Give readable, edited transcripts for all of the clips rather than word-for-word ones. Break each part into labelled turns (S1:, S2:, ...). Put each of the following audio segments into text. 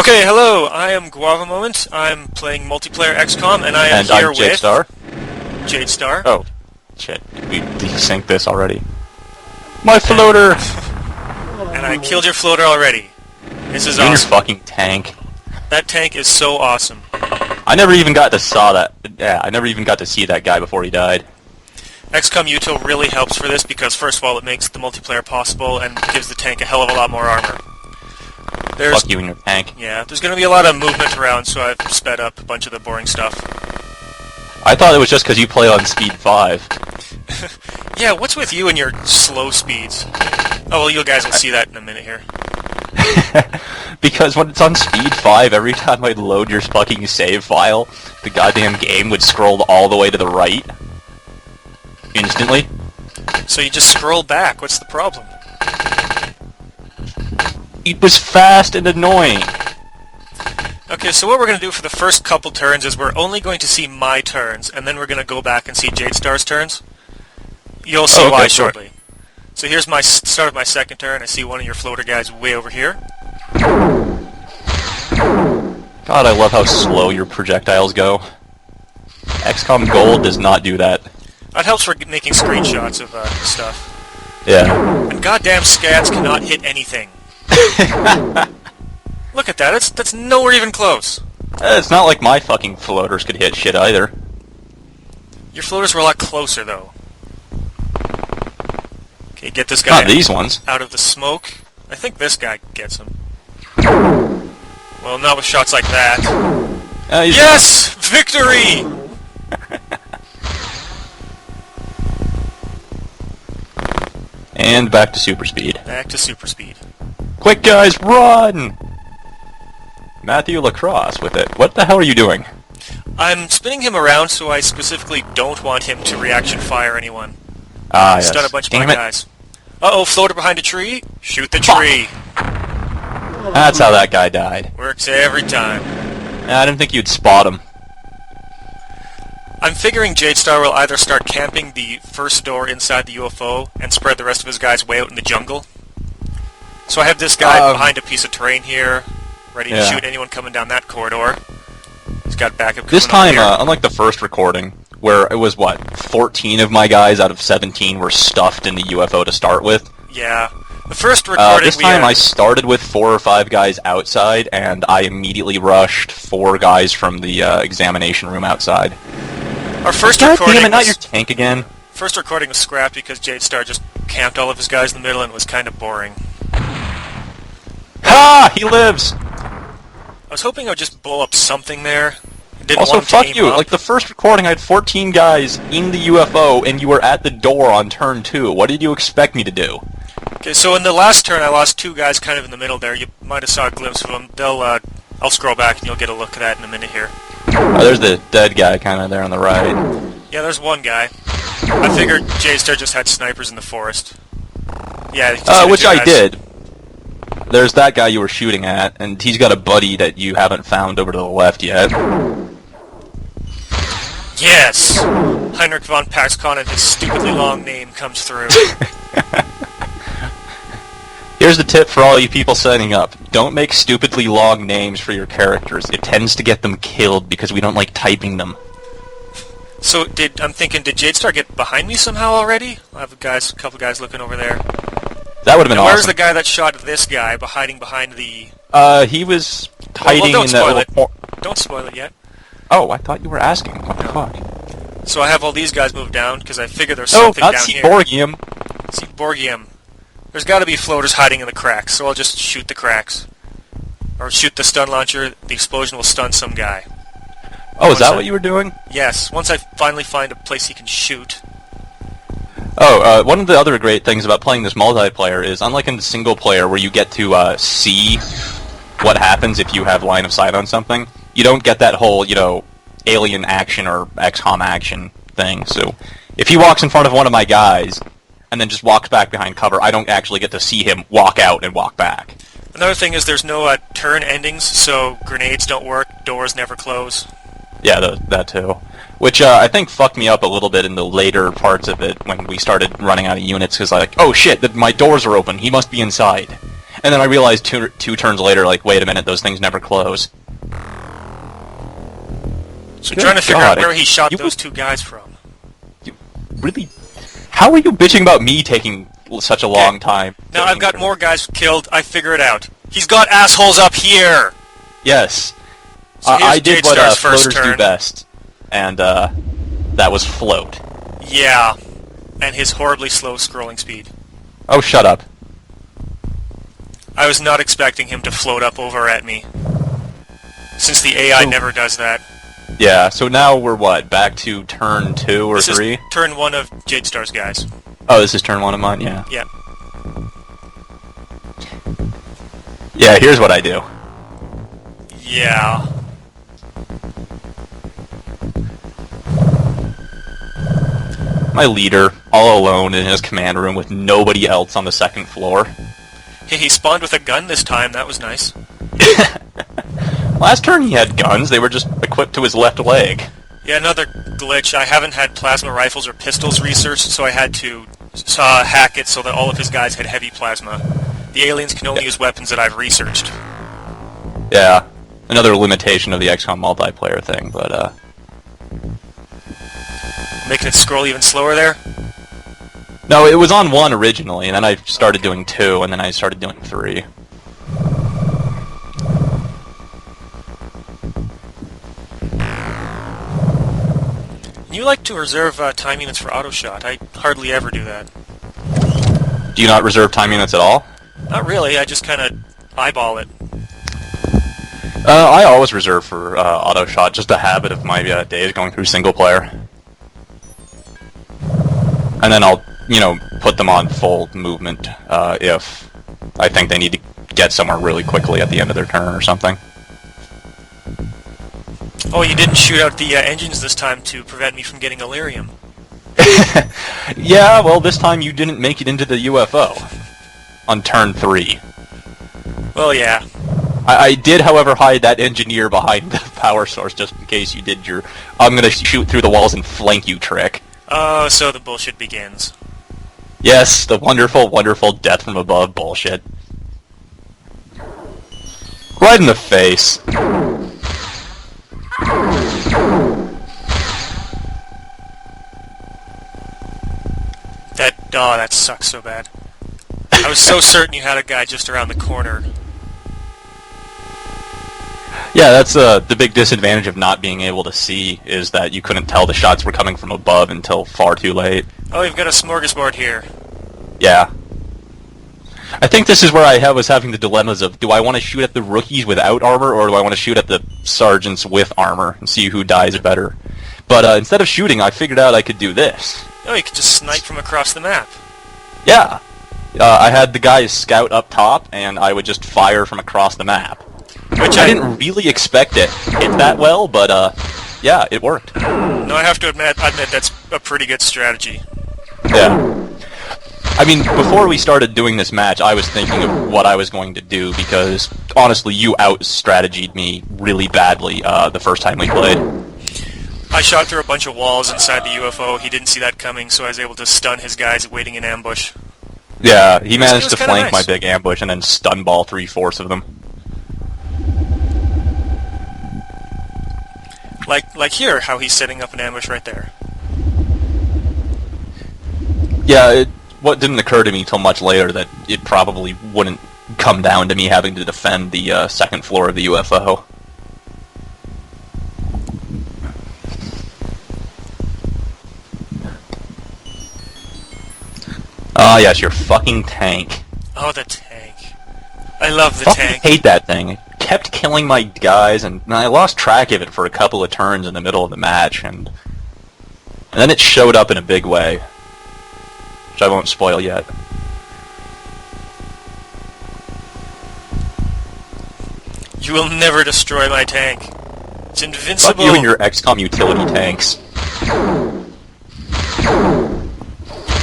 S1: Okay, hello, I am Guava Moment. I'm playing multiplayer XCOM, and I am here
S2: I'm Jade
S1: with...
S2: Star.
S1: Jade Star.
S2: Oh, shit. We desynced this already. My floater!
S1: And I killed your floater already. This is
S2: You and your
S1: awesome.
S2: fucking tank.
S1: That tank is so awesome.
S2: I never even got to saw that. Yeah, I never even got to see that guy before he died.
S1: XCOM Util really helps for this because, first of all, it makes the multiplayer possible and gives the tank a hell of a lot more armor.
S2: Fuck you and your tank.
S1: Yeah, there's going to be a lot of movement around, so I've sped up a bunch of the boring stuff.
S2: I thought it was just because you play on speed 5.
S1: Yeah, what's with you and your slow speeds? Oh, well, you guys will see that in a minute here.
S2: Because when it's on speed 5, every time I'd load your fucking save file, the goddamn game would scroll all the way to the right. Instantly.
S1: So you just scroll back, what's the problem?
S2: It was fast and annoying.
S1: Okay, so what we're going to do for the first couple turns is we're only going to see my turns, and then we're going to go back and see Jade Star's turns. You'll see why shortly. So here's my start of my second turn. I see one of your floater guys way over here.
S2: God, I love how slow your projectiles go. XCOM Gold does not do that.
S1: That helps for making screenshots of stuff.
S2: Yeah.
S1: And goddamn scats cannot hit anything. Look at that, that's nowhere even close.
S2: It's not like my fucking floaters could hit shit either.
S1: Your floaters were a lot closer, though. Okay, get this guy
S2: Not these ones.
S1: out of the smoke. I think this guy gets him. Well, not with shots like that. Yes! Victory!
S2: And back to super speed.
S1: Back to super speed.
S2: Quick, guys, run! Matthew Lacrosse with it. What the hell are you doing?
S1: I'm spinning him around so I specifically don't want him to reaction fire anyone.
S2: Ah, yes.
S1: Stun a bunch of
S2: Damn
S1: my
S2: it.
S1: guys. Uh-oh, floater behind a tree? Shoot the tree.
S2: That's how that guy died.
S1: Works every time.
S2: I didn't think you'd spot him.
S1: I'm figuring Jade Star will either start camping the first door inside the UFO and spread the rest of his guys way out in the jungle. So I have this guy behind a piece of terrain here, ready to shoot anyone coming down that corridor. He's got backup coming
S2: This time,
S1: over here.
S2: unlike the first recording, where it was, 14 of my guys out of 17 were stuffed in the UFO to start with?
S1: Yeah. The first recording
S2: this time I started with 4 or 5 guys outside, and I immediately rushed 4 guys from the examination room outside.
S1: Our first
S2: God
S1: recording
S2: damn it, not
S1: was,
S2: your tank again.
S1: First recording was scrapped because Jade Star just camped all of his guys in the middle and it was kind of boring.
S2: Ha! He lives!
S1: I was hoping I would just blow up something there. Didn't
S2: Also,
S1: want him to
S2: fuck
S1: aim
S2: you.
S1: up.
S2: Like, the first recording I had 14 guys in the UFO, and you were at the door on turn 2. What did you expect me to do?
S1: Okay, so in the last turn I lost 2 guys kind of in the middle there. You might have saw a glimpse of them. I'll scroll back and you'll get a look at that in a minute here.
S2: Oh, there's the dead guy kind of there on the right.
S1: Yeah, there's one guy. I figured Jade Star just had snipers in the forest. Yeah,
S2: which I did. There's that guy you were shooting at, and he's got a buddy that you haven't found over to the left yet.
S1: Yes! Heinrich von Paxcon and his stupidly long name comes through.
S2: Here's the tip for all you people setting up. Don't make stupidly long names for your characters. It tends to get them killed because we don't like typing them.
S1: So, I'm thinking, did Jade Star get behind me somehow already? I have a couple guys looking over there.
S2: That would have been awesome.
S1: Where's the guy that shot this guy hiding behind the...
S2: He was hiding
S1: don't
S2: in
S1: spoil
S2: that
S1: it.
S2: little...
S1: Don't spoil it yet.
S2: Oh, I thought you were asking. What the fuck?
S1: So I have all these guys moved down, because I figure there's something down here.
S2: Borgium.
S1: See, Borgium. There's gotta be floaters hiding in the cracks, so I'll just shoot the cracks. Or shoot the stun launcher, the explosion will stun some guy.
S2: Oh, is that what you were doing?
S1: Yes, once I finally find a place he can shoot.
S2: Oh, one of the other great things about playing this multiplayer is, unlike in the single player where you get to see what happens if you have line of sight on something, you don't get that whole, alien action or XCOM action thing. So, if he walks in front of one of my guys, and then just walks back behind cover, I don't actually get to see him walk out and walk back.
S1: Another thing is there's no turn endings, so grenades don't work, doors never close.
S2: Yeah, that too. Which I think fucked me up a little bit in the later parts of it when we started running out of units, because like, oh shit, my doors are open, he must be inside. And then I realized two turns later, like, wait a minute, those things never close.
S1: So I'm trying to figure out where he shot those two guys from.
S2: You really? How are you bitching about me taking such a long time?
S1: Now I've got more guys killed. I figure it out. He's got assholes up here.
S2: Yes.
S1: So
S2: I did what
S1: first
S2: floaters
S1: turn.
S2: do best, and that was float.
S1: Yeah, and his horribly slow scrolling speed.
S2: Oh, shut up.
S1: I was not expecting him to float up over at me, since the AI never does that.
S2: Yeah, so now we're what, back to turn 2 or 3?
S1: This is turn 1 of Jade Star's guys.
S2: Oh, this is turn 1 of mine, yeah.
S1: Yeah.
S2: Yeah, here's what I do.
S1: Yeah.
S2: My leader, all alone in his command room with nobody else on the second floor.
S1: Hey, he spawned with a gun this time, that was nice.
S2: Last turn he had guns, they were just equipped to his left leg.
S1: Yeah, another glitch. I haven't had plasma rifles or pistols researched, so I had to hack it so that all of his guys had heavy plasma. The aliens can only use weapons that I've researched.
S2: Yeah, another limitation of the XCOM multiplayer thing, but
S1: Making it scroll even slower there?
S2: no, it was on 1 originally, and then I started doing 2, and then I started doing 3.
S1: You like to reserve time units for auto shot. I hardly ever do that.
S2: Do you not reserve time units at all?
S1: Not really, I just kind of eyeball it.
S2: I always reserve for auto shot, just a habit of my days going through single player. And then I'll, put them on full movement if I think they need to get somewhere really quickly at the end of their turn or something.
S1: Oh, you didn't shoot out the engines this time to prevent me from getting Illyrium.
S2: Yeah, well, this time you didn't make it into the UFO on turn 3.
S1: Well, yeah.
S2: I did, however, hide that engineer behind the power source just in case you did your I'm gonna shoot through the walls and flank you trick.
S1: Oh, so the bullshit begins.
S2: Yes, the wonderful, wonderful death from above bullshit. Right in the face.
S1: That sucks so bad. I was so certain you had a guy just around the corner.
S2: Yeah, that's the big disadvantage of not being able to see, is that you couldn't tell the shots were coming from above until far too late.
S1: Oh, you've got a smorgasbord here.
S2: Yeah. I think this is where I was having the dilemmas of, do I want to shoot at the rookies without armor, or do I want to shoot at the sergeants with armor and see who dies better? But instead of shooting, I figured out I could do this.
S1: Oh, you could just snipe from across the map.
S2: Yeah. I had the guys scout up top, and I would just fire from across the map. Which I didn't really expect it hit that well, but yeah, it worked.
S1: No, I have to admit that's a pretty good strategy.
S2: Yeah. I mean, before we started doing this match, I was thinking of what I was going to do, because, honestly, you out-strategied me really badly the first time we played.
S1: I shot through a bunch of walls inside the UFO. He didn't see that coming, so I was able to stun his guys waiting in ambush.
S2: Yeah, he managed to flank
S1: nice.
S2: my big ambush and then stun ball 3/4 of them.
S1: Like here, how he's setting up an ambush right there.
S2: Yeah, what didn't occur to me till much later that it probably wouldn't come down to me having to defend the second floor of the UFO. Ah, yes, your fucking tank.
S1: Oh, the tank. I love the
S2: Fucking
S1: tank.
S2: hate that thing. It kept killing my guys, and I lost track of it for a couple of turns in the middle of the match, and then it showed up in a big way, which I won't spoil yet.
S1: You will never destroy my tank. It's invincible.
S2: Fuck you and your XCOM utility tanks.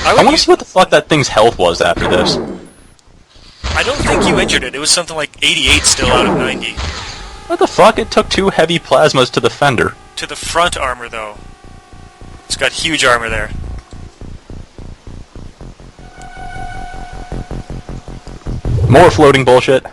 S2: I want to see what the fuck that thing's health was after this.
S1: I don't think you injured it. It was something like 88 still out of 90.
S2: What the fuck? It took 2 heavy plasmas to the fender.
S1: To the front armor, though. It's got huge armor there.
S2: More floating bullshit.